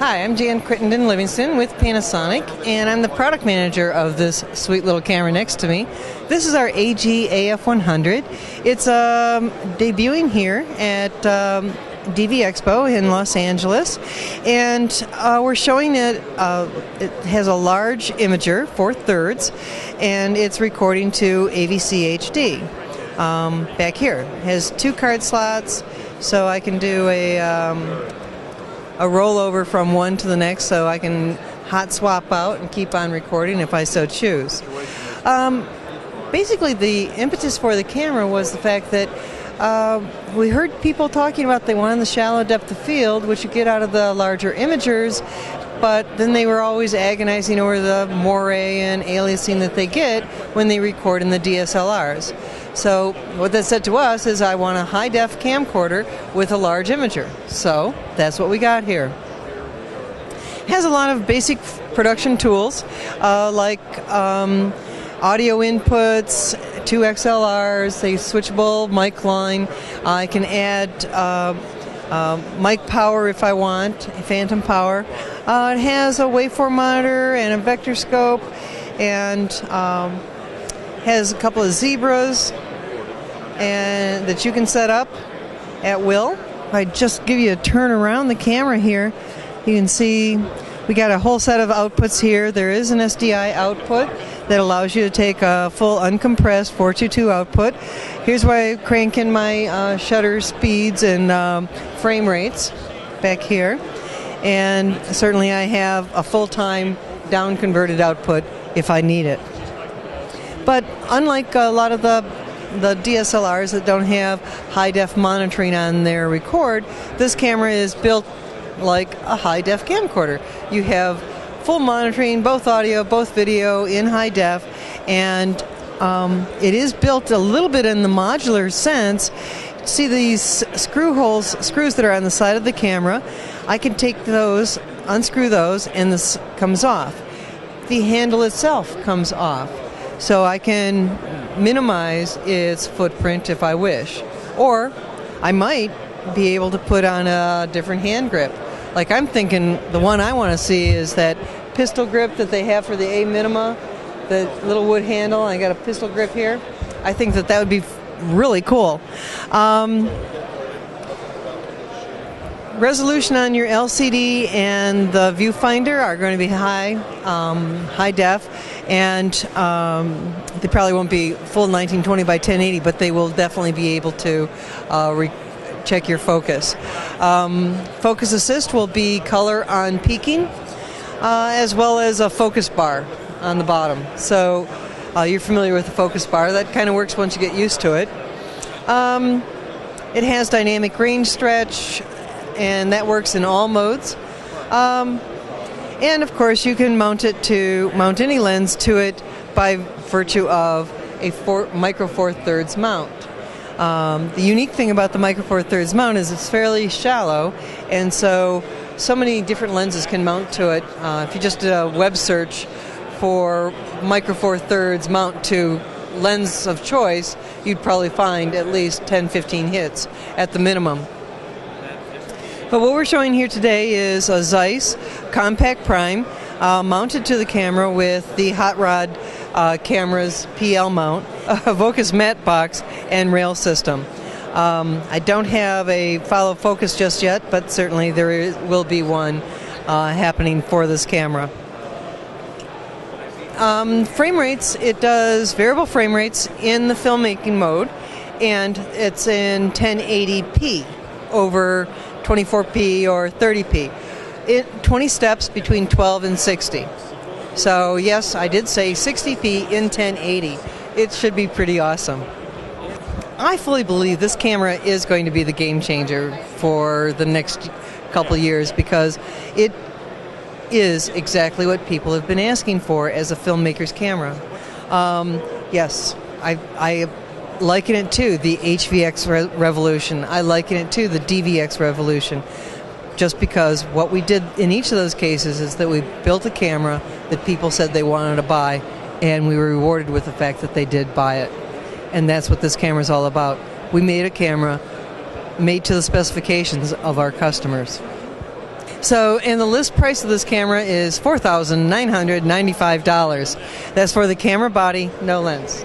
Hi, I'm Jan Crittenden Livingston with Panasonic, and I'm the product manager of this sweet little camera next to me. This is our AG-AF100. It's debuting here at DV Expo in Los Angeles, and we're showing that it has a large imager, 4/3, and it's recording to AVC HD. Back here, it has 2 card slots, so I can do a rollover from one to the next, so I can hot swap out and keep on recording if I so choose. Basically, the impetus for the camera was the fact that we heard people talking about they wanted the shallow depth of field, which you get out of the larger imagers, but then they were always agonizing over the moire and aliasing that they get when they record in the DSLRs. So what that said to us is, I want a high-def camcorder with a large imager. So that's what we got here. It has a lot of basic production tools, like audio inputs, 2 XLRs, a switchable mic line. I can add mic power if I want, phantom power. It has a waveform monitor and a vector scope, and has a couple of zebras and that you can set up at will. If I just give you a turn around the camera here, you can see we got a whole set of outputs here. There is an SDI output that allows you to take a full uncompressed 422 output. Here's where I crank in my shutter speeds and frame rates back here. And certainly I have a full-time down converted output if I need it. But unlike a lot of the DSLRs that don't have high-def monitoring on their record, this camera is built like a high-def camcorder. You have full monitoring, both audio, both video, in high-def, and it is built a little bit in the modular sense. See these screws that are on the side of the camera? I can take those, unscrew those, and this comes off. The handle itself comes off. So I can minimize its footprint if I wish. Or I might be able to put on a different hand grip. Like, I'm thinking the one I want to see is that pistol grip that they have for the A minima, the little wood handle. I got a pistol grip here. I think that would be really cool. Resolution on your LCD and the viewfinder are going to be high def, and they probably won't be full 1920 by 1080, but they will definitely be able to check your focus. Focus assist will be color on peaking, as well as a focus bar on the bottom. So you're familiar with the focus bar. That kind of works once you get used to it. It has dynamic range stretch, and that works in all modes. And of course, you can mount any lens to it by virtue of a micro 4/3 mount. The unique thing about the micro 4/3 mount is it's fairly shallow, and so many different lenses can mount to it. If you just did a web search for micro 4/3 mount to lens of choice, you'd probably find at least 10-15 hits at the minimum. But what we're showing here today is a Zeiss Compact Prime mounted to the camera with the Hot Rod camera's PL mount, a Vocus matte box, and rail system. I don't have a follow focus just yet, but certainly will be one happening for this camera. Frame rates, it does variable frame rates in the filmmaking mode, and it's in 1080p over 24p or 30p. 20 steps between 12 and 60. So yes, I did say 60p in 1080. It should be pretty awesome. I fully believe this camera is going to be the game changer for the next couple years, because it is exactly what people have been asking for as a filmmaker's camera. Yes, I liken it to the HVX revolution. I liken it to the DVX revolution, just because what we did in each of those cases is that we built a camera that people said they wanted to buy, and we were rewarded with the fact that they did buy it. And that's what this camera is all about. We made a camera made to the specifications of our customers. So, and the list price of this camera is $4,995. That's for the camera body, no lens.